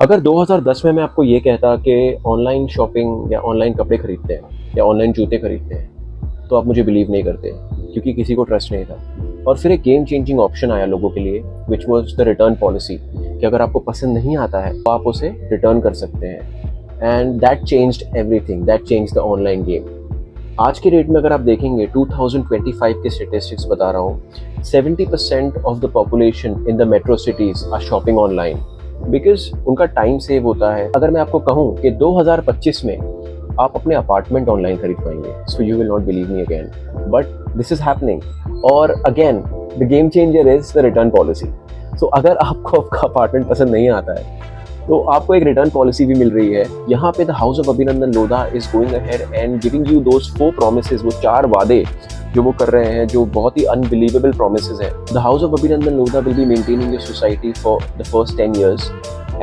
अगर 2010 में मैं आपको ये कहता कि ऑनलाइन शॉपिंग या ऑनलाइन कपड़े खरीदते हैं या ऑनलाइन जूते खरीदते हैं तो आप मुझे बिलीव नहीं करते क्योंकि किसी को ट्रस्ट नहीं था। और फिर एक गेम चेंजिंग ऑप्शन आया लोगों के लिए which was the return policy कि अगर आपको पसंद नहीं आता है तो आप उसे रिटर्न कर सकते हैं। And that changed everything, that changed the online game. आज के डेट में अगर आप देखेंगे 2025 के स्टेटिस्टिक्स बता रहा हूँ, 70% of the population in the metro cities are shopping online because उनका टाइम सेव होता है। अगर मैं आपको कहूँ कि 2025 में आप अपने अपार्टमेंट ऑनलाइन खरीद पाएंगे, so you will not believe me again, but this is happening. और again the game changer is the return policy. So अगर आपको आपका अपार्टमेंट पसंद नहीं आता है तो आपको एक रिटर्न पॉलिसी भी मिल रही है। यहाँ पे द हाउस ऑफ अभिनंदन Lodha is going ahead and giving you those 4 promises, वो 4 वादे जो वो कर रहे हैं, जो बहुत ही अनबिलीवेबल प्रोमिसेस हैं। द हाउस ऑफ अभिनंदन Lodha will be maintaining the society for the first 10 years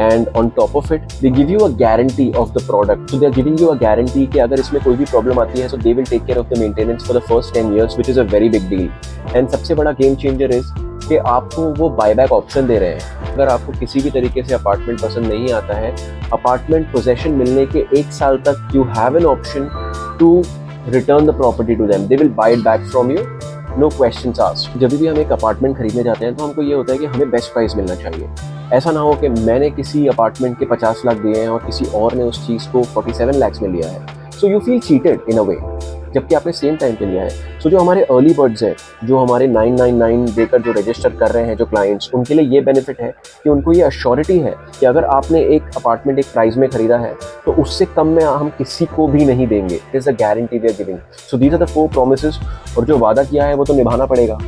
and on top of it they give you a guarantee of the product. So they are giving you a guarantee कि अगर इसमें कोई भी problem आती है so they will take care of the maintenance for the first 10 years, which is a very big deal. And सबसे बड़ा game changer is कि आपको वो बायबैक ऑप्शन दे रहे हैं। अगर आपको किसी भी तरीके से अपार्टमेंट पसंद नहीं आता है, अपार्टमेंट पोजेशन मिलने के 1 साल तक you have an option to return the property to them, they will buy it back from you, no questions asked. जब भी हम एक अपार्टमेंट खरीदने जाते हैं तो हमको ये होता है कि हमें बेस्ट प्राइस मिलना चाहिए। ऐसा ना हो कि मैंने किसी अपार्टमेंट के 50 लाख दिए हैं और किसी और ने उस चीज़ को 47 lakhs में लिया है, सो यू फील चीटेड इन अ वे, जबकि आपने सेम टाइम पे लिया है। सो जो हमारे अर्ली बर्ड्स हैं, जो हमारे 999 देकर जो रजिस्टर कर रहे हैं जो क्लाइंट्स, उनके लिए ये बेनिफिट है कि उनको ये अश्योरिटी है कि अगर आपने एक अपार्टमेंट एक प्राइस में खरीदा है तो उससे कम में हम किसी को भी नहीं देंगे। It is a guarantee we are giving. So these are the 4 promises, और जो वादा किया है वो तो निभाना पड़ेगा।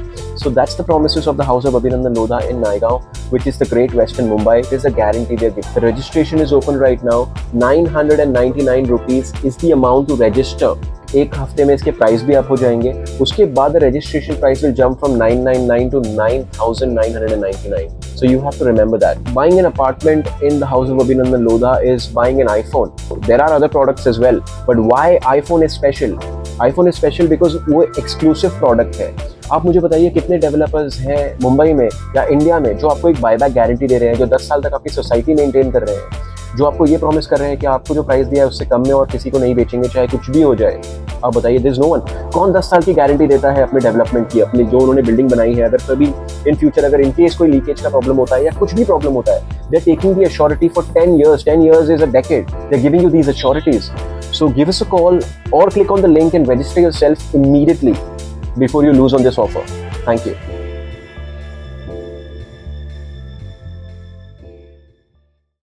So that's the promises of the House of Abhinandan Lodha in Naigaon, which is the Great Western Mumbai. It is a guarantee they are giving. The registration is open right now. 999 rupees is the amount to register. एक हफ्ते में इसके price भी up हो जाएंगे। उसके बाद registration price will jump from 999 to 9,999. So you have to remember that. Buying an apartment in the House of Abhinandan Lodha is buying an iPhone. There are other products as well, but why iPhone is special? iPhone is special because वो exclusive product है। आप मुझे बताइए कितने developers हैं मुंबई में या India में जो आपको एक बायबैक गारंटी दे रहे हैं, जो 10 साल तक आपकी सोसाइटी मेंटेन कर रहे हैं, जो आपको ये प्रॉमिस कर रहे हैं कि आपको जो प्राइस दिया है उससे कम में और किसी को नहीं बेचेंगे चाहे कुछ भी हो जाए। आप बताइए, देयर इज नो वन। कौन 10 साल की गारंटी देता है अपने डेवलपमेंट की, अपनी जो उन्होंने बिल्डिंग बनाई है? अगर कभी इन फ्यूचर अगर इन केस कोई लीकेज का प्रॉब्लम होता है या कुछ भी प्रॉब्लम होता है, they are taking the assurity for 10 years. 10 years is a decade. They are giving you these assurities. So give us a call or click on the link and register yourself immediately before you lose on this offer. Thank you.